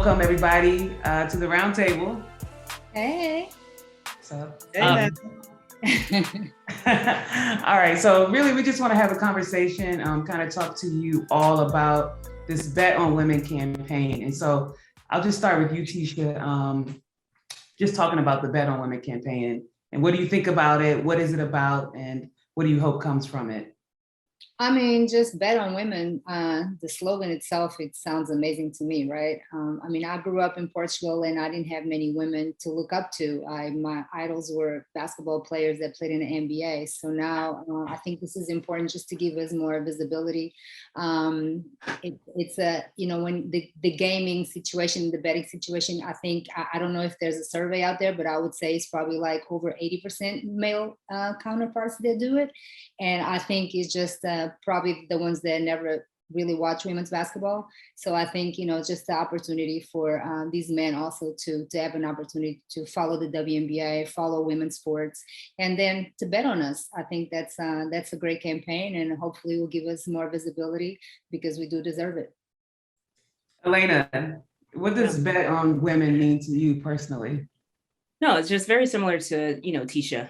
welcome everybody to the Roundtable. Hey. What's up? Hey, All right, so really we just want to have a conversation, kind of talk to you all about this Bet on Women campaign. And so I'll just start with you, Ticha, just talking about the Bet on Women campaign. And what do you think about it? What is it about? And what do you hope comes from it? I mean, just bet on women. The slogan itself, it sounds amazing to me, right? I mean, I grew up in Portugal and I didn't have many women to look up to. My idols were basketball players that played in the NBA. So now I think this is important just to give us more visibility. It's a, when the gaming situation, the betting situation, I think, I don't know if there's a survey out there, but I would say it's probably like over 80% male counterparts that do it. And I think it's just probably the ones that never really watch women's basketball. So I think, just the opportunity for these men also to have an opportunity to follow the WNBA, follow women's sports, and then to bet on us. I think that's a great campaign, and hopefully will give us more visibility because we do deserve it. Alana, what does Bet on Women mean to you personally? No, it's just very similar to, Ticha.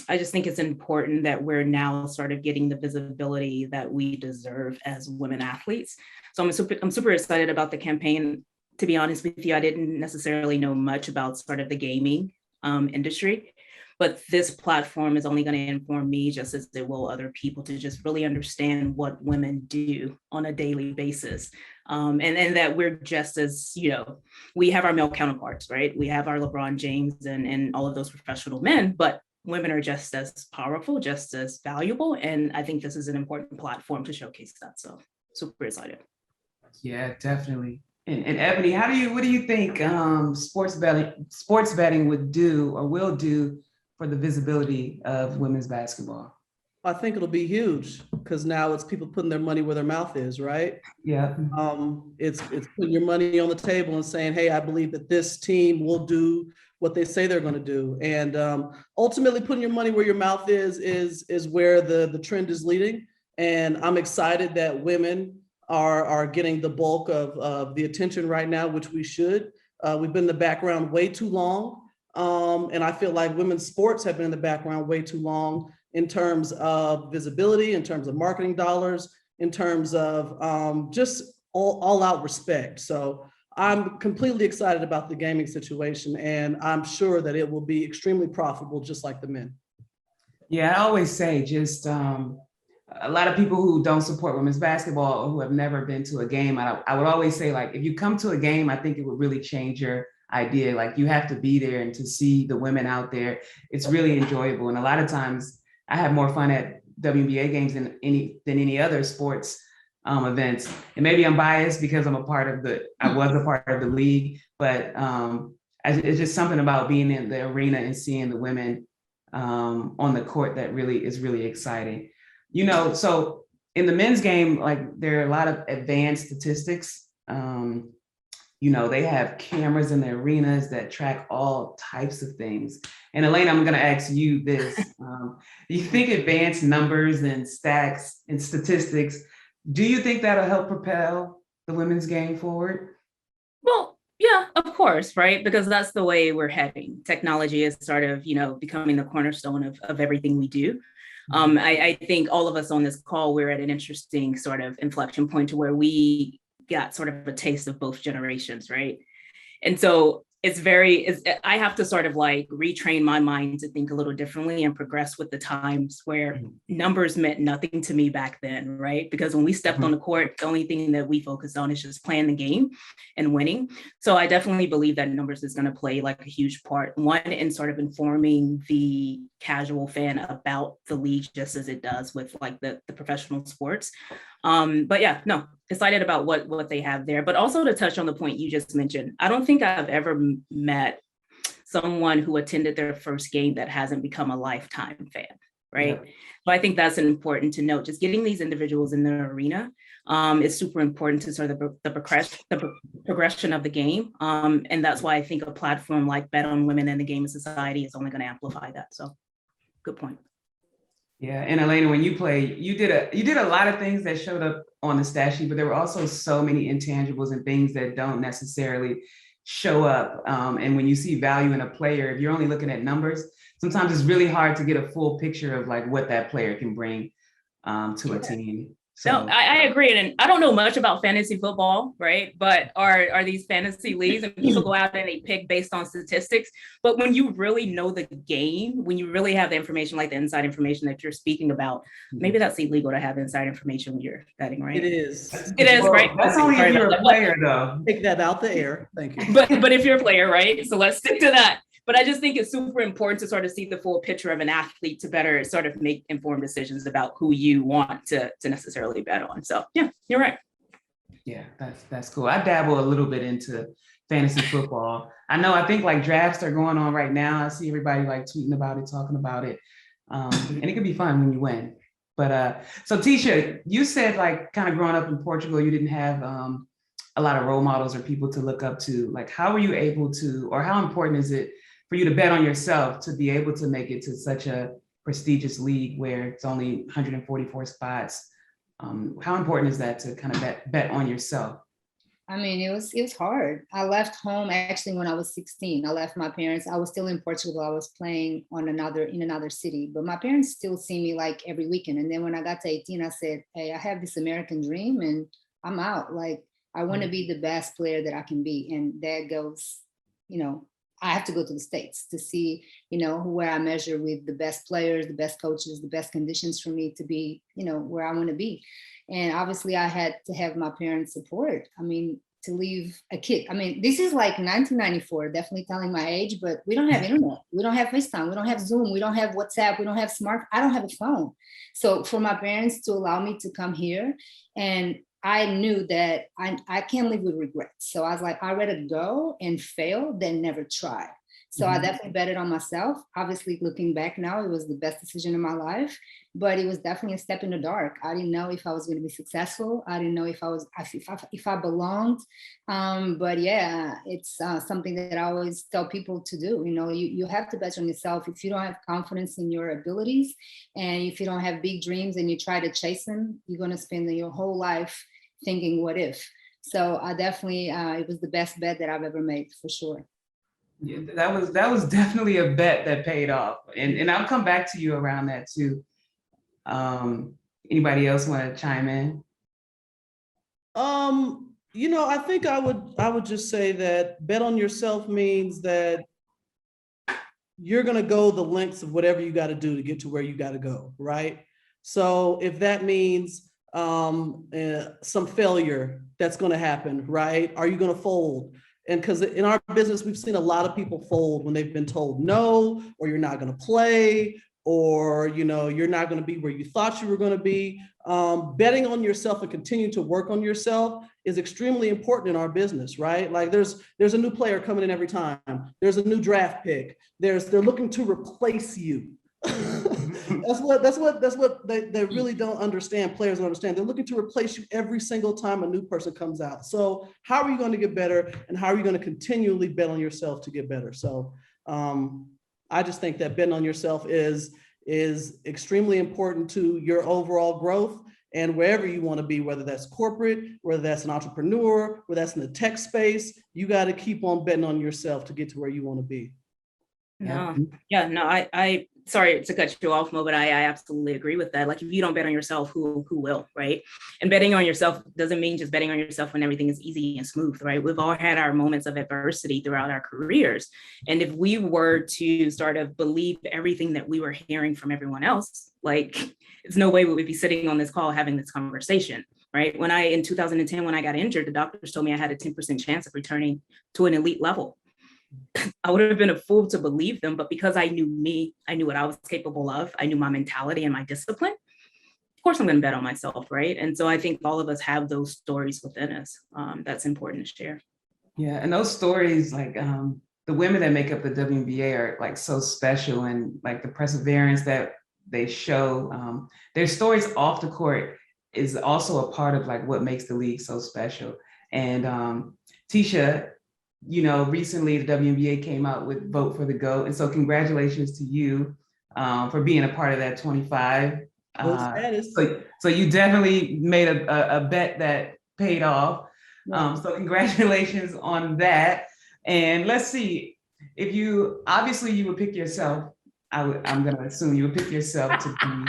I just think it's important that we're now sort of getting the visibility that we deserve as women athletes. So I'm super excited about the campaign. To be honest with you, I didn't necessarily know much about sort of the gaming industry, but this platform is only going to inform me just as it will other people to just really understand what women do on a daily basis. And that we're just as, we have our male counterparts, right? We have our LeBron James and all of those professional men, but women are just as powerful, just as valuable. And I think this is an important platform to showcase that. So super excited. Yeah, definitely. And Ebony, what do you think sports betting would do or will do for the visibility of women's basketball? I think it'll be huge because now it's people putting their money where their mouth is, right? Yeah. It's putting your money on the table and saying, hey, I believe that this team will do what they say they're going to do. And ultimately putting your money where your mouth is where the trend is leading. And I'm excited that women are getting the bulk of the attention right now, which we should. We've been in the background way too long. And I feel like women's sports have been in the background way too long in terms of visibility, in terms of marketing dollars, in terms of just all out respect. So I'm completely excited about the gaming situation, and I'm sure that it will be extremely profitable, just like the men. Yeah, I always say just a lot of people who don't support women's basketball or who have never been to a game, I would always say, like, if you come to a game, I think it would really change your idea. Like, you have to be there and to see the women out there. It's really enjoyable. And a lot of times I have more fun at WNBA games than any other sports events. And maybe I'm biased because I was a part of the league, but it's just something about being in the arena and seeing the women on the court that is really exciting. So in the men's game, like, there are a lot of advanced statistics. They have cameras in the arenas that track all types of things. And Alana, I'm going to ask you this. Do you think advanced numbers and stats and statistics, do you think that'll help propel the women's game forward? Well, yeah, of course, right? Because that's the way we're heading. Technology is sort of, becoming the cornerstone of everything we do. I think all of us on this call, we're at an interesting sort of inflection point to where we got sort of a taste of both generations, right? And so I have to sort of like retrain my mind to think a little differently and progress with the times where numbers meant nothing to me back then, right? Because when we stepped on the court, the only thing that we focused on is just playing the game and winning. So I definitely believe that numbers is going to play like a huge part, one, in sort of informing the casual fan about the league, just as it does with like the professional sports. But yeah, no, excited about what they have there. But also to touch on the point you just mentioned, I don't think I've ever met someone who attended their first game that hasn't become a lifetime fan, right? Yeah. So I think that's important to note. Just getting these individuals in the arena is super important to sort of the progression of the game. And that's why I think a platform like Bet on Women and the Gaming Society is only going to amplify that. So good point. Yeah, and Elena, when you played, you did a lot of things that showed up on the stat sheet, but there were also so many intangibles and things that don't necessarily show up. And when you see value in a player, if you're only looking at numbers, sometimes it's really hard to get a full picture of like what that player can bring to a team. No, I agree. And I don't know much about fantasy football, right? But are these fantasy leagues, and people go out and they pick based on statistics. But when you really know the game, when you really have the information, like the inside information that you're speaking about, maybe that's illegal to have inside information when you're betting, right? It is. It is, Well, right? That's only if you're a player, though. Take that out the air. Thank you. But if you're a player, right? So let's stick to that. But I just think it's super important to sort of see the full picture of an athlete to better sort of make informed decisions about who you want to necessarily bet on. So yeah, you're right. Yeah, that's cool. I dabble a little bit into fantasy football. I think like drafts are going on right now. I see everybody like tweeting about it, talking about it. And it can be fun when you win. But so Ticha, you said like kind of growing up in Portugal, you didn't have a lot of role models or people to look up to. Like how were you able to, or how important is it for you to bet on yourself to be able to make it to such a prestigious league where it's only 144 spots? How important is that to kind of bet on yourself? I mean, it was hard. I left home actually when I was 16. I left my parents. I was still in Portugal. I was playing in another city, but my parents still see me like every weekend. And then when I got to 18, I said, hey, I have this American dream and I'm out. Like, I want to be the best player that I can be. And that goes, I have to go to the States to see, where I measure with the best players, the best coaches, the best conditions for me to be, where I want to be. And obviously I had to have my parents' support. I mean, to leave a kid. I mean, this is like 1994, definitely telling my age, but we don't have internet. We don't have FaceTime. We don't have Zoom. We don't have WhatsApp. We don't have I don't have a phone. So for my parents to allow me to come here, and I knew that I can't live with regrets. So I was like, I'd rather go and fail than never try. So I definitely betted on myself. Obviously, looking back now, it was the best decision in my life, but it was definitely a step in the dark. I didn't know if I was going to be successful. I didn't know if I belonged. But yeah, it's something that I always tell people to do. You have to bet on yourself. If you don't have confidence in your abilities, and if you don't have big dreams and you try to chase them, you're going to spend your whole life thinking, what if? So I definitely, it was the best bet that I've ever made, for sure. Yeah, that was definitely a bet that paid off. And I'll come back to you around that too. Anybody else want to chime in? I think I would just say that bet on yourself means that you're going to go the lengths of whatever you got to do to get to where you got to go, right? So if that means some failure that's going to happen, right? Are you going to fold? And because in our business, we've seen a lot of people fold when they've been told no, or you're not going to play, or you're not going to be where you thought you were going to be. Betting on yourself and continuing to work on yourself is extremely important in our business, right? Like there's a new player coming in every time. There's a new draft pick. They're looking to replace you. That's what they really don't understand. Players don't understand. They're looking to replace you every single time a new person comes out. So how are you going to get better, and how are you going to continually bet on yourself to get better? So I just think that betting on yourself is extremely important to your overall growth and wherever you want to be, whether that's corporate, whether that's an entrepreneur, whether that's in the tech space. You got to keep on betting on yourself to get to where you want to be. I sorry to cut you off, Mo, but I absolutely agree with that. Like if you don't bet on yourself, who will, right? And betting on yourself doesn't mean just betting on yourself when everything is easy and smooth, right? We've all had our moments of adversity throughout our careers. And if we were to sort of believe everything that we were hearing from everyone else, like it's no way we would be sitting on this call having this conversation, right? In 2010, when I got injured, the doctors told me I had a 10% chance of returning to an elite level. I would have been a fool to believe them, but because I knew me, I knew what I was capable of. I knew my mentality and my discipline. Of course, I'm going to bet on myself, right? And so I think all of us have those stories within us. That's important to share. Yeah, and those stories, like the women that make up the WNBA are like so special, and like the perseverance that they show. Their stories off the court is also a part of like what makes the league so special. And Ticha, recently the WNBA came out with Vote for the GOAT. And so congratulations to you for being a part of that 25. Status. So you definitely made a bet that paid off. So congratulations on that. And let's see, if you, obviously you would pick yourself, I'm gonna assume you would pick yourself to be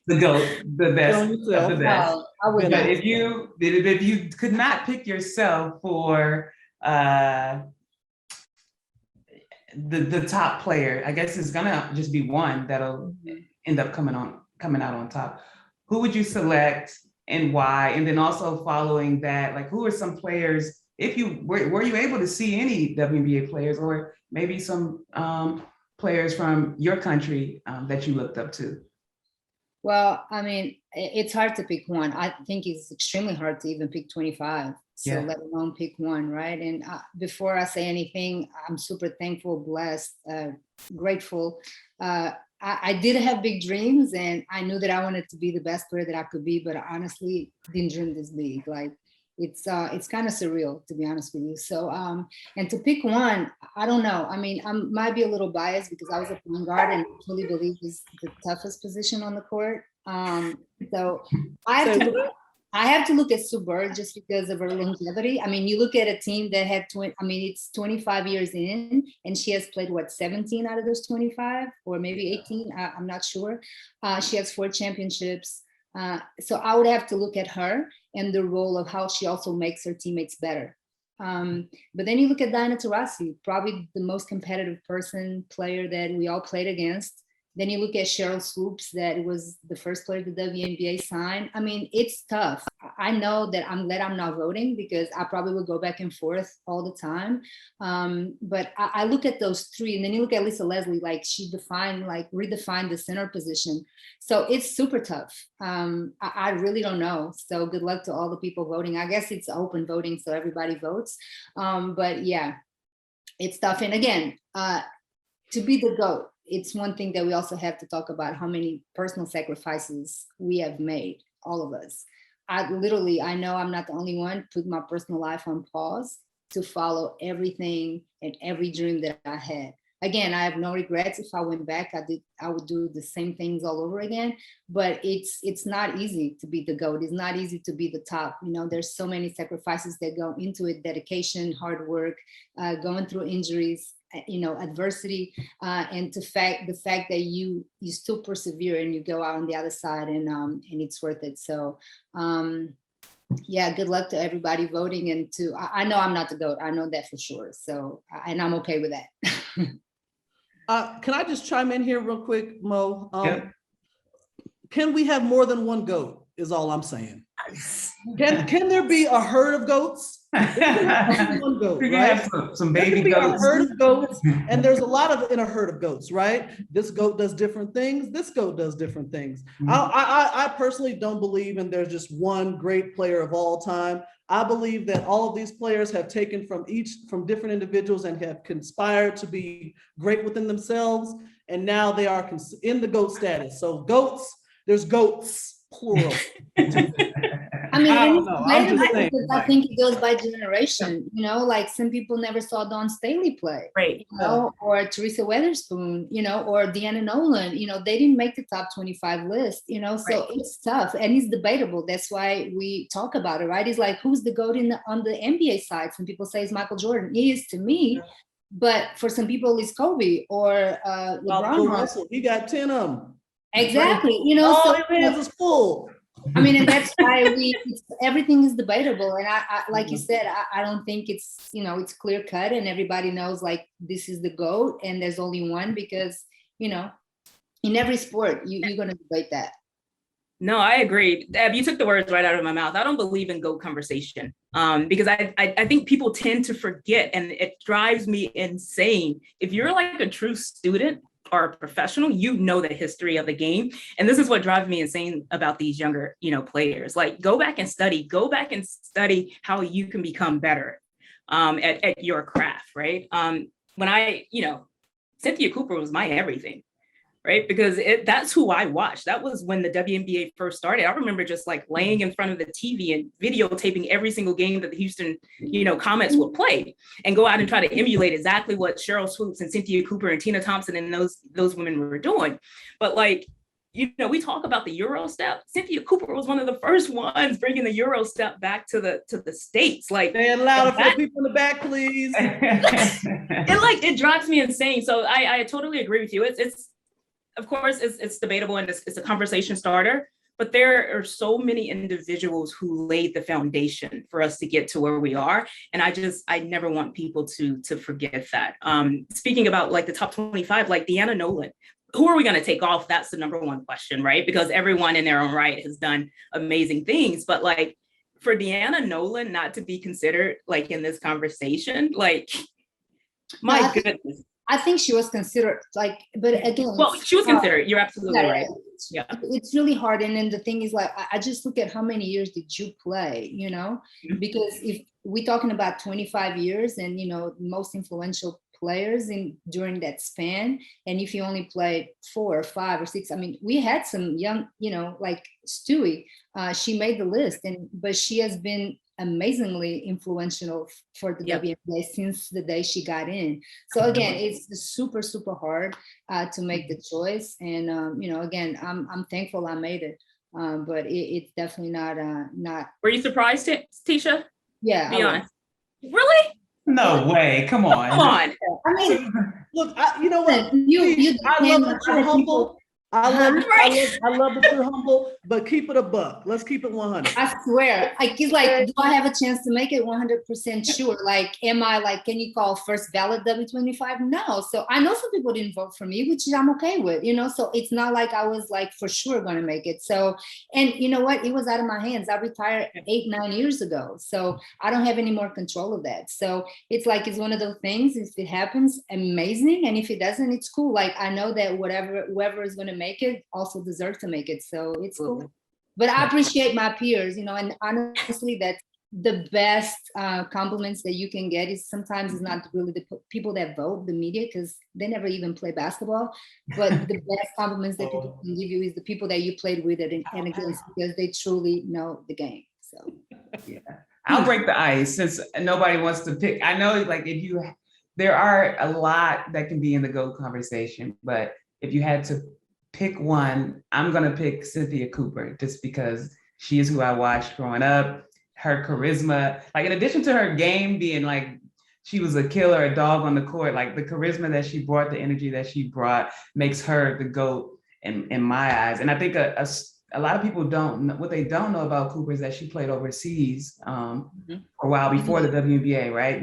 the GOAT, the best of the best. I would But not. if you could not pick yourself for the top player, I guess it's gonna just be one that'll end up coming out on top. Who would you select and why? And then also following that, like, who are some players, if you were you able to see any WNBA players, or maybe some players from your country that you looked up to? Well, I mean, it's hard to pick one. I think it's extremely hard to even pick 25. So let alone pick one, right? And before I say anything, I'm super thankful, blessed, grateful. I did have big dreams, and I knew that I wanted to be the best player that I could be, but I honestly didn't dream this big. Like, it's kind of surreal, to be honest with you. So, and to pick one, I don't know. I mean, I might be a little biased because I was a point guard and I truly believe it's the toughest position on the court. So I have to look at Sue Bird just because of her longevity. I mean, you look at a team that had it's 25 years in, and she has played, 17 out of those 25, or maybe 18, I'm not sure. She has 4 championships. So I would have to look at her and the role of how she also makes her teammates better. But then you look at Diana Taurasi, probably the most competitive player that we all played against. Then you look at Cheryl Swoops, that was the first player the WNBA signed. I mean, it's tough. I know that I'm glad I'm not voting because I probably would go back and forth all the time. But I look at those 3, and then you look at Lisa Leslie, like she redefined the center position. So it's super tough. I really don't know. So good luck to all the people voting. I guess it's open voting, so everybody votes. But yeah, it's tough. And again, to be the GOAT, it's one thing that we also have to talk about, how many personal sacrifices we have made, all of us. I know I'm not the only one, put my personal life on pause to follow everything and every dream that I had. Again, I have no regrets. If I went back, I would do the same things all over again. But it's not easy to be the GOAT. It's not easy to be the top. You know, there's so many sacrifices that go into it: dedication, hard work, going through injuries, adversity, and the fact that you still persevere and you go out on the other side, and it's worth it. So yeah, good luck to everybody voting. And I know I'm not the GOAT. I know that for sure. So, and I'm okay with that. Can I just chime in here real quick, Mo? Yeah. Can we have more than one GOAT is all I'm saying. Can there be a herd of goats? One goat, right? Some baby goats. A herd of goats, and there's a lot in a herd of goats, right? This goat does different things. This goat does different things. Mm-hmm. I personally don't believe in there's just one great player of all time. I believe that all of these players have taken from different individuals and have conspired to be great within themselves, and now they are in the GOAT status. So goats, there's goats, plural. I mean, I think it goes by generation, like some people never saw Dawn Staley play, right? Or Teresa Weatherspoon, or Deanna Nolan, they didn't make the top 25 list, so right. It's tough and it's debatable. That's why we talk about it, right? It's like, who's the GOAT on the NBA side? Some people say it's Michael Jordan. He is to me, but for some people it's Kobe or LeBron. Russell, he got 10 of them. Exactly, all his hands is full. I mean, and that's why everything is debatable. And I like you said, I don't think it's, it's clear cut and everybody knows like this is the GOAT and there's only one, because, in every sport, you're going to debate that. No, I agree. Deb, you took the words right out of my mouth. I don't believe in GOAT conversation because I think people tend to forget, and it drives me insane. If you're like a true student or a professional, the history of the game. And this is what drives me insane about these younger, players. Like, go back and study how you can become better at your craft, right? When Cynthia Cooper was my everything. right? Because that's who I watched. That was when the WNBA first started. I remember just like laying in front of the TV and videotaping every single game that the Houston, Comets would play, and go out and try to emulate exactly what Cheryl Swoops and Cynthia Cooper and Tina Thompson and those women were doing. But like, we talk about the Euro step. Cynthia Cooper was one of the first ones bringing the Euro step back to the States. Like, man, louder for the people in the back, please. it drives me insane. So I totally agree with you. It's of course it's debatable, and it's a conversation starter. But there are so many individuals who laid the foundation for us to get to where we are. And I never want people to forget that. Speaking about like the top 25, like Deanna Nolan, who are we going to take off? That's the number one question, right? Because everyone in their own right has done amazing things. But like for Deanna Nolan not to be considered like in this conversation, like my goodness. I think she was considered like, but again. Well, she was considered, you're absolutely right. Yeah. It's really hard. And then the thing is like, I just look at how many years did you play, because if we're talking about 25 years and, most influential players during that span, and if you only play 4 or 5 or 6, I mean, we had some young, like Stewie, she made the list, but she has been amazingly influential for the WNBA since the day she got in. So again, it's super, super hard to make the choice. And again, I'm thankful I made it, but it's definitely not. Were you surprised, Ticha? Yeah. Be honest. Really? No way. Come on. Come on. I mean, look, you know what? I love that you're humble. I love that you're humble, but keep it a buck. Let's keep it 100. I swear, like he's like, do I have a chance to make it? 100% sure. Like, am I like, can you call first ballot W25? No. So I know some people didn't vote for me, which I'm okay with, So it's not like I was like for sure going to make it. So, and you know what? It was out of my hands. I retired 8-9 years ago, so I don't have any more control of that. So it's like it's one of those things. If it happens, amazing, and if it doesn't, it's cool. Like I know that whoever is going to make it also deserve to make it, so it's cool. But I appreciate my peers, and honestly, that's the best compliments that you can get is sometimes it's not really the people that vote, the media, because they never even play basketball, but the best compliments that people can give you is the people that you played with and against, because they truly know the game. So yeah, I'll break the ice since nobody wants to pick. I know, like, there are a lot that can be in the GOAT conversation, but if you had to pick one, I'm gonna pick Cynthia Cooper, just because she is who I watched growing up. Her charisma, like in addition to her game being like, she was a killer, a dog on the court, like the charisma that she brought, the energy that she brought makes her the GOAT in my eyes. And I think a lot of people don't know, what they don't know about Cooper is that she played overseas for a while before the WNBA, right?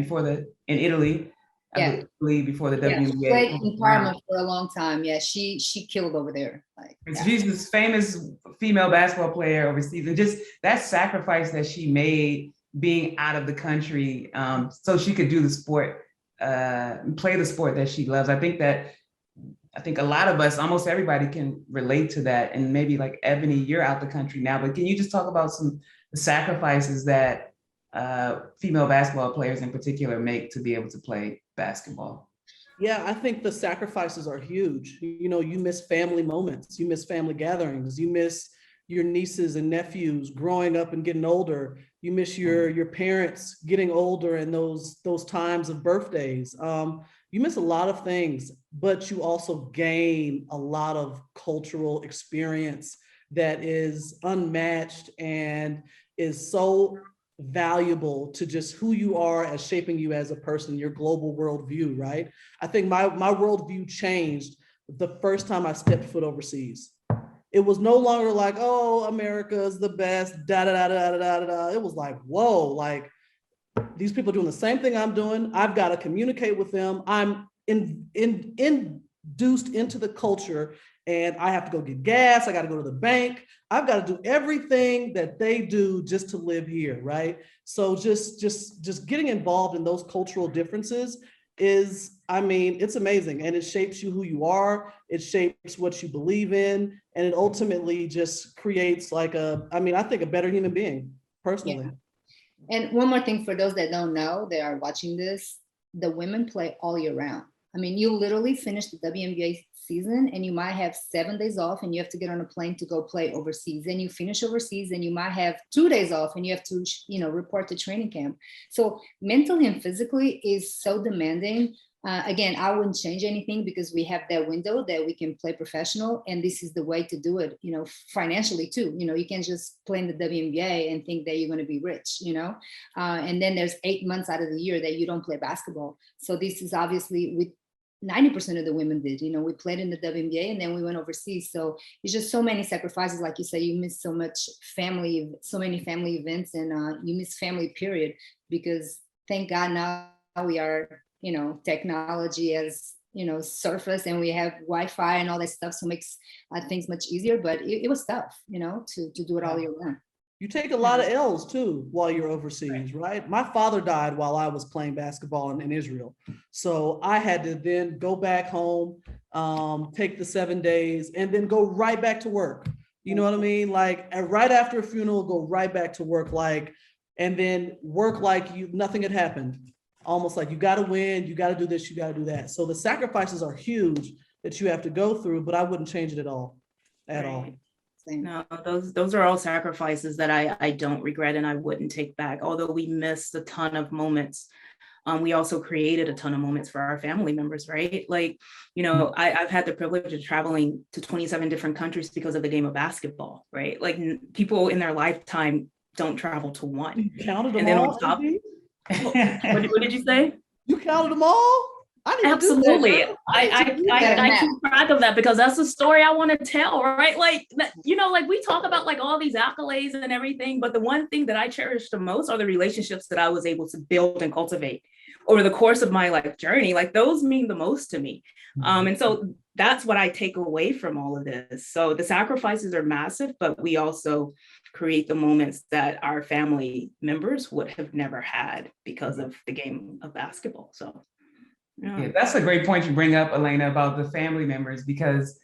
In Italy. Yeah. Before the WNBA. She played in Parma for a long time. Yeah, she killed over there. Like, she's this famous female basketball player overseas, and just that sacrifice that she made being out of the country, so she could do the sport, play the sport that she loves. I think a lot of us, almost everybody, can relate to that. And maybe like Ebony, you're out the country now, but can you just talk about some sacrifices that female basketball players in particular make to be able to play basketball? Yeah, I think the sacrifices are huge. You miss family moments, you miss family gatherings, you miss your nieces and nephews growing up and getting older. You miss your parents getting older and those times of birthdays. You miss a lot of things, but you also gain a lot of cultural experience that is unmatched and is so valuable to just who you are as shaping you as a person, your global worldview, right? I think my worldview changed the first time I stepped foot overseas. It was no longer like, oh, America is the best, da da da da da da da. It was like, whoa, like these people are doing the same thing I'm doing. I've got to communicate with them. I'm induced into the culture, and I have to go get gas. I got to go to the bank. I've got to do everything that they do just to live here, right? So just getting involved in those cultural differences is, it's amazing. And it shapes you who you are. It shapes what you believe in. And it ultimately just creates like I think a better human being, personally. Yeah. And one more thing for those that don't know, they are watching this, the women play all year round. I mean, you literally finish the WNBA season and you might have 7 days off and you have to get on a plane to go play overseas. Then you finish overseas and you might have 2 days off and you have to, report to training camp. So mentally and physically is so demanding. Again, I wouldn't change anything because we have that window that we can play professional, and this is the way to do it, financially too. You can't just play in the WNBA and think that you're going to be rich, and then there's 8 months out of the year that you don't play basketball. So this is obviously with 90% of the women did, we played in the WNBA and then we went overseas. So it's just so many sacrifices. Like you say, you miss so many family events, and you miss family period, because thank God now we are, technology has, surface, and we have Wi-Fi and all that stuff. So it makes things much easier, but it was tough, to do it all year long. You take a lot of L's too while you're overseas, right? My father died while I was playing basketball in Israel. So I had to then go back home, take the 7 days, and then go right back to work. You know what I mean? Like right after a funeral, go right back to work, and then work like nothing had happened. Almost like you got to win, you got to do this, you got to do that. So the sacrifices are huge that you have to go through, but I wouldn't change it at all. No, those are all sacrifices that I don't regret and I wouldn't take back. Although we missed a ton of moments, we also created a ton of moments for our family members, right? Like, I've had the privilege of traveling to 27 different countries because of the game of basketball, right? Like people in their lifetime don't travel to one. You counted them and then all, on top, what did you say? You counted them all? Absolutely. I keep track of that because that's the story I want to tell, right? Like we talk about like all these accolades and everything, but the one thing that I cherish the most are the relationships that I was able to build and cultivate over the course of my life journey. Like those mean the most to me. And so that's what I take away from all of this. So the sacrifices are massive, but we also create the moments that our family members would have never had because of the game of basketball. So yeah, that's a great point you bring up, Elena, about the family members, because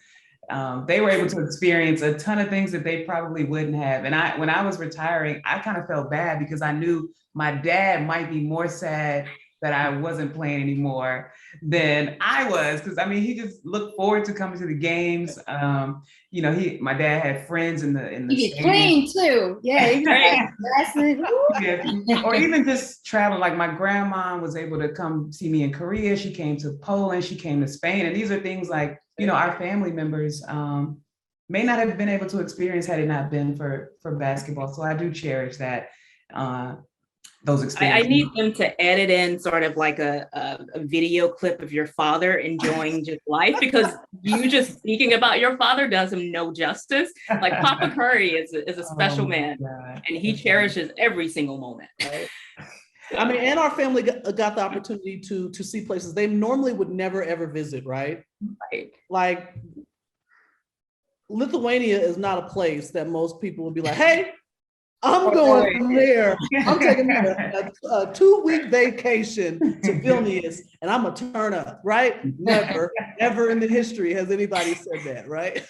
they were able to experience a ton of things that they probably wouldn't have. And when I was retiring, I kind of felt bad because I knew my dad might be more sad that I wasn't playing anymore than I was. Because he just looked forward to coming to the games. My dad had friends in the he was playing too. Yeah, yeah. Or even just traveling. Like my grandma was able to come see me in Korea. She came to Poland. She came to Spain. And these are things like our family members may not have been able to experience had it not been for basketball. So I do cherish that. Those experiences. I need them to edit in sort of like a video clip of your father enjoying just life, because you just speaking about your father does him no justice. Like Papa Currie is a special man, and he cherishes every single moment. Right? And our family got the opportunity to see places they normally would never ever visit, right? Right. Like Lithuania is not a place that most people would be like, hey, I'm going there. I'm taking a 2-week vacation to Vilnius and I'm gonna turn up, right? Never, ever in the history has anybody said that, right?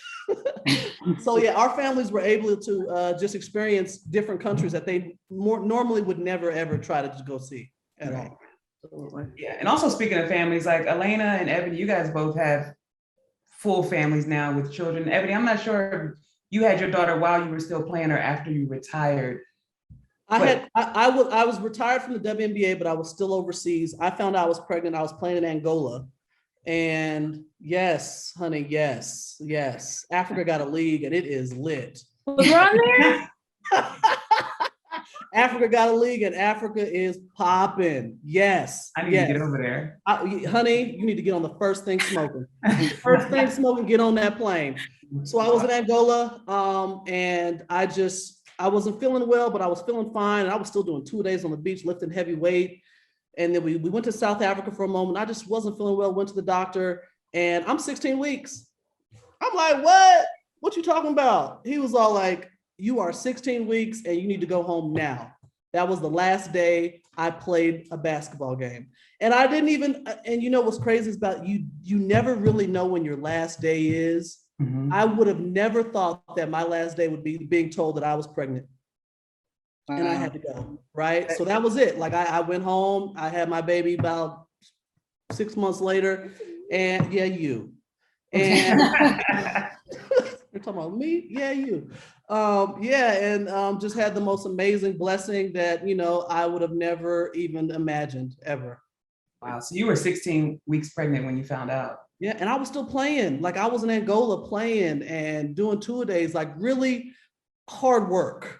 So yeah, our families were able to just experience different countries that they normally would never ever try to just go see at all. Yeah, and also speaking of families, like Elena and Ebony, you guys both have full families now with children. Ebony, I'm not sure if you had your daughter while you were still playing or after you retired. I was retired from the WNBA, but I was still overseas. I found out I was pregnant. I was playing in Angola. And yes, honey, yes. Africa got a league and it is lit. Was on there? Africa got a league and Africa is popping. Yes. I need to get over there. Honey, you need to get on the first thing smoking. First thing smoking, get on that plane. So I was in Angola, and I wasn't feeling well, but I was feeling fine. And I was still doing 2 days on the beach, lifting heavy weight. And then we went to South Africa for a moment. I just wasn't feeling well, went to the doctor, and I'm 16 weeks. I'm like, what? What you talking about? He was all like, you are 16 weeks and you need to go home now. That was the last day I played a basketball game. And I didn't even, and you know what's crazy is about you never really know when your last day is. Mm-hmm. I would have never thought that my last day would be being told that I was pregnant. And I had to go, right? So that was it. Like I went home, I had my baby about 6 months later, and yeah, you. And you're talking about me? Yeah, you. Just had the most amazing blessing that, you know, I would have never even imagined ever. Wow. So you were 16 weeks pregnant when you found out. Yeah, and I was still playing. Like I was in Angola playing and doing two-a-days, like really hard work.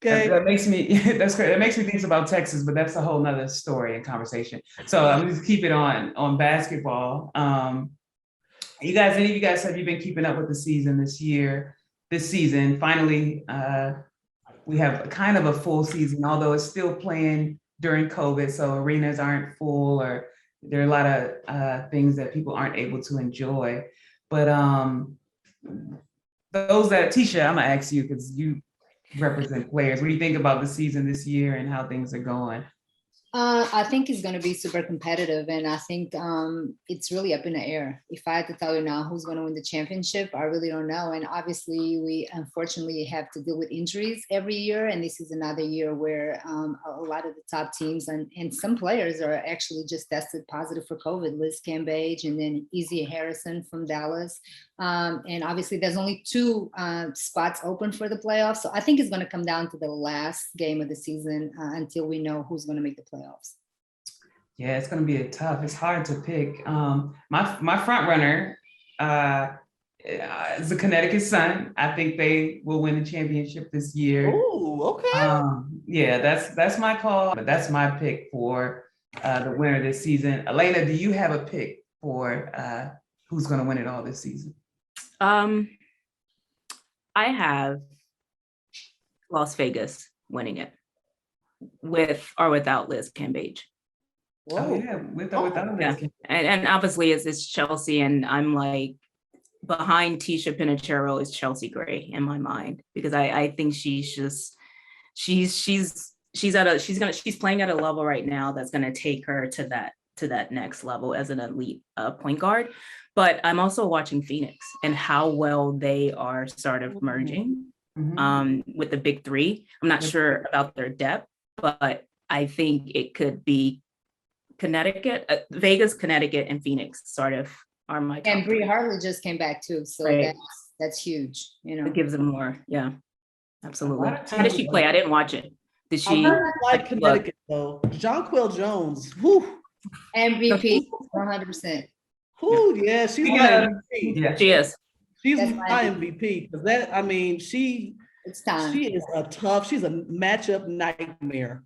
Okay. That makes me, that's great. That makes me think about Texas, but that's a whole nother story and conversation. So I'm just keep it on basketball. You guys, any of you guys, have you been keeping up with the season this season? Finally, we have kind of a full season, although it's still playing during COVID. So arenas aren't full, or there are a lot of things that people aren't able to enjoy. But those that, Ticha, I'm gonna ask you because you represent players. What do you think about the season this year and how things are going? I think it's going to be super competitive, and I think it's really up in the air. If I had to tell you now who's going to win the championship, I really don't know. And obviously, we unfortunately have to deal with injuries every year, and this is another year where a lot of the top teams and some players are actually just tested positive for COVID. Liz Cambage and then Izzy Harrison from Dallas. And obviously, there's only 2 spots open for the playoffs. So I think it's going to come down to the last game of the season until we know who's going to make the playoffs. Yeah, it's going to be it's hard to pick. My front runner is the Connecticut Sun. I think they will win the championship this year. Oh, okay. Yeah, that's my call. But that's my pick for the winner this season. Alana, do you have a pick for who's going to win it all this season? I have Las Vegas winning it, with or without Liz Cambage. Oh yeah, without Yeah. And obviously it's Chelsea, and I'm like, behind Ticha Penicheiro is Chelsea Gray in my mind, because I think she's playing at a level right now that's gonna take her to that next level as an elite point guard. But I'm also watching Phoenix and how well they are sort of merging with the big 3. I'm not sure about their depth, but I think it could be Connecticut, Vegas, Connecticut, and Phoenix sort of are my top. And Brie Hartley just came back too, so right. that's huge. You know, it gives them more. Yeah, absolutely. How did she play? I didn't watch it. Did she? I really like Connecticut though. Jonquel Jones, whew. MVP, 100%. Whew, yeah, she's my MVP. Yeah, she is. She's my MVP because It's time. She is she's a matchup nightmare.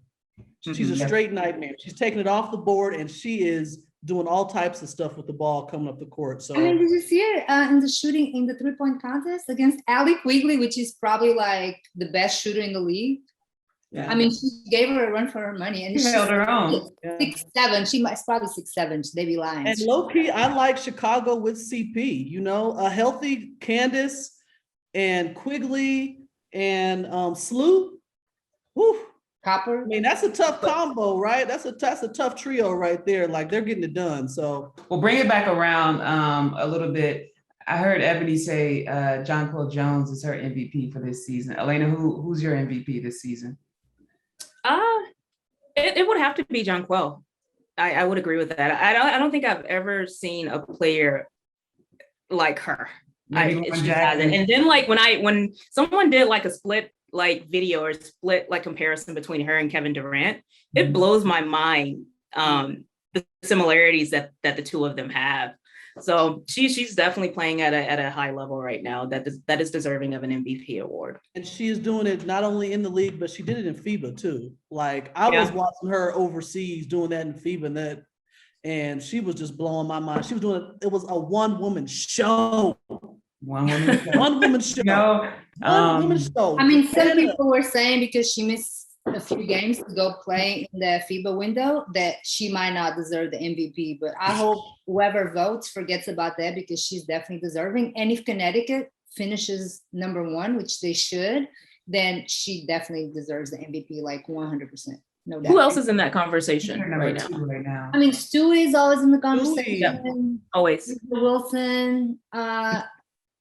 She's a straight nightmare. She's taking it off the board, and she is doing all types of stuff with the ball coming up the court. So I mean, did you see it in the shooting in the 3-point contest against Allie Quigley, which is probably like the best shooter in the league? yeah. I mean, she gave her a run for her money, and She held her own. 6'7". She might probably 6'7". They be lying. And low key, I like Chicago with CP. You know, a healthy Candace and Quigley and Slew. Whew. Copper. I mean, that's a tough combo, right? That's a tough trio right there. Like they're getting it done. So we'll bring it back around a little bit. I heard Ebony say Jonquel Jones is her MVP for this season. Alana, who's your MVP this season? It would have to be Jonquel. I would agree with that. I don't think I've ever seen a player like her. And then like when someone did like a split like video or split like comparison between her and Kevin Durant, it blows my mind the similarities that the two of them have. So she's definitely playing at a high level right now that is deserving of an MVP award. And she is doing it not only in the league, but she did it in FIBA too. Like I was watching her overseas doing that in FIBA, and she was just blowing my mind. She was doing it was a one-woman show. One-woman show. One-woman show. I mean, some people were saying because she missed a few games to go play in the FIBA window that she might not deserve the MVP, but I hope whoever votes forgets about that because she's definitely deserving. And if Connecticut finishes number 1, which they should, then she definitely deserves the MVP, like 100%. No doubt. Who else is in that conversation right now? I mean, Stewie is always in the conversation. Yeah. Always. Wilson.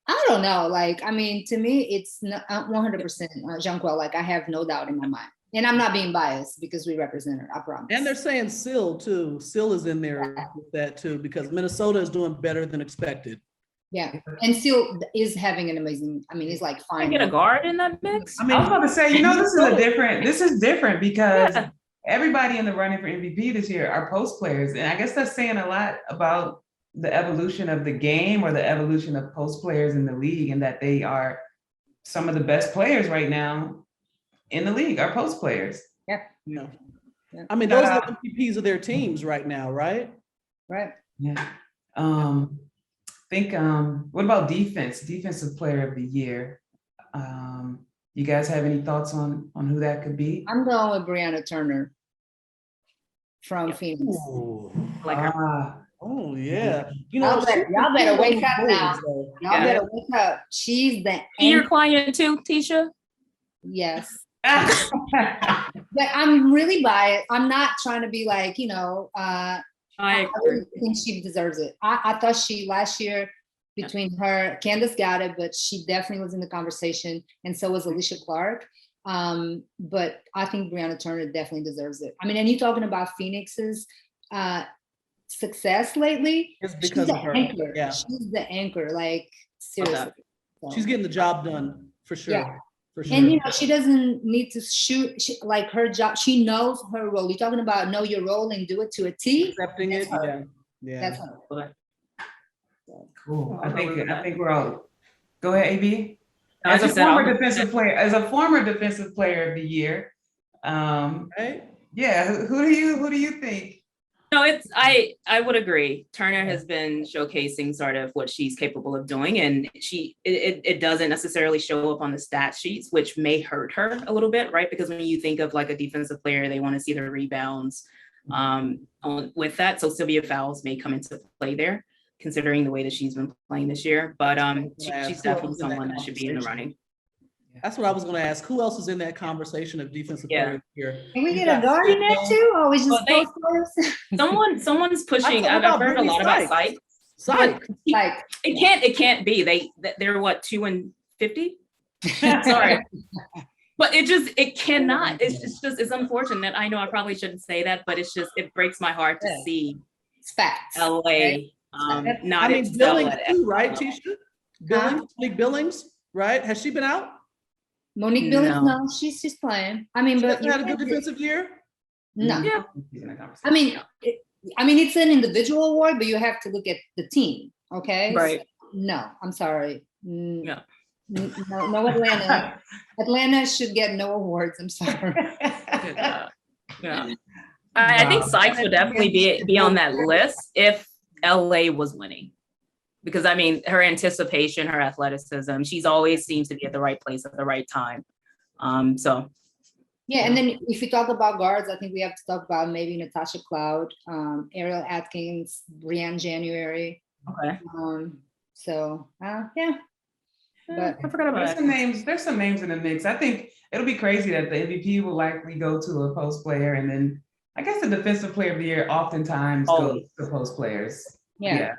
I don't know. Like, I mean, to me, it's not 100% Jonquel. Like, I have no doubt in my mind. And I'm not being biased because we represent her, I promise. And they're saying Sill too. Sill is in there with that too, because Minnesota is doing better than expected. Yeah, and still is having an amazing, I mean, he's like I fine. get a guard in that mix. I was about to say, this is different because everybody in the running for MVP this year are post players. And I guess that's saying a lot about the evolution of the game or the evolution of post players in the league, and that they are some of the best players right now in the league are post players. Yeah. Yeah. I mean, those are the MVPs of their teams right now, right? Right. Yeah. What about defensive player of the year? You guys have any thoughts on who that could be? I'm going with Brianna Turner from Phoenix. Ooh. Like Oh yeah. Y'all better wake up now. Y'all better wake up. She's the your client too, Ticha? Yes. But I'm really biased. I'm not trying to be like, I really think she deserves it. I thought she last year between her, Candace got it, but she definitely was in the conversation, and so was Alicia Clark. But I think Brianna Turner definitely deserves it. I mean, and you're talking about Phoenix's success lately. It's because of her. Anchor. Yeah. She's the anchor, like seriously. So. She's getting the job done for sure. Yeah. For sure. And she doesn't need to shoot like her job. She knows her role. You're talking about know your role and do it to a T. Accepting it. Her. Yeah. That's her. Cool. I think we're all. Go ahead, AB. No, As a former defensive player of the year, right? Yeah. Who do you think? No, I would agree. Turner has been showcasing sort of what she's capable of doing, and it doesn't necessarily show up on the stat sheets, which may hurt her a little bit, right? Because when you think of like a defensive player, they want to see the rebounds with that. So Sylvia Fowles may come into play there, considering the way that she's been playing this year. But she's definitely someone that should be in the running. That's what I was going to ask. Who else is in that conversation of defensive player here? Can we get a guard in there too, or we just post players? Someone's pushing. I've heard a lot about Sykes. Sykes. It can't be. They're what, 2-50? Sorry. But it cannot. It's unfortunate. I know I probably shouldn't say that, but it breaks my heart to see facts. LA right? not. I mean, Billings too, right, Ticha? Billings, right? Has she been out? Monique Billings, no, she's just playing. I mean, but had a good defensive year. No, yeah. I mean, it's an individual award, but you have to look at the team. Okay, right? So, no, I'm sorry. No, Atlanta. Atlanta should get no awards. I'm sorry. Yeah. I think Sykes would definitely be on that list if LA was winning. Because I mean, her anticipation, her athleticism, she's always seems to be at the right place at the right time. So. Yeah, and then if you talk about guards, I think we have to talk about maybe Natasha Cloud, Ariel Atkins, Brianne January. Okay. Yeah. But I forgot about There's some names in the mix. I think it'll be crazy that the MVP will likely go to a post player, and then I guess the defensive player of the year oftentimes goes to post players. Yeah.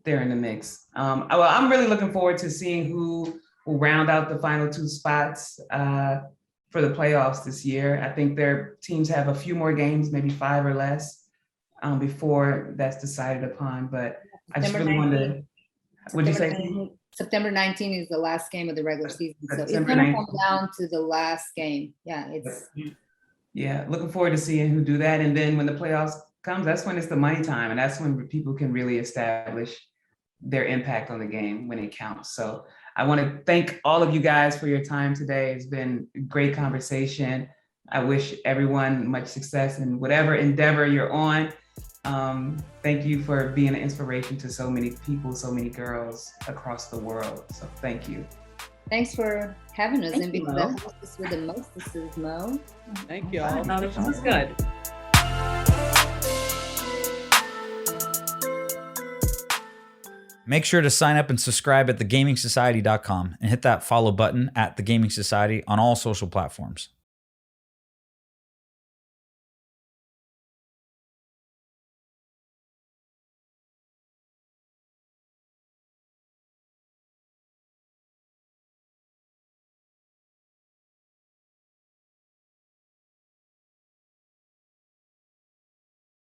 They're in the mix. I'm really looking forward to seeing who will round out the final two spots for the playoffs this year. I think their teams have a few more games, maybe 5 or less, before that's decided upon. But I just really wanted to. What'd you say? September 19 is the last game of the regular season, so it's going to come down to the last game. Yeah, looking forward to seeing who do that, and then when the playoffs comes, that's when it's the money time, and that's when people can really establish their impact on the game when it counts. So I want to thank all of you guys for your time today. It's been a great conversation. I wish everyone much success in whatever endeavor you're on. Thank you for being an inspiration to so many people, so many girls across the world. So thank you. Thanks for having us and being Mo. the hostess with the mostesses, Mo. Thank y'all. No, this is good. Make sure to sign up and subscribe at thegamingsociety.com and hit that follow button at The Gaming Society on all social platforms.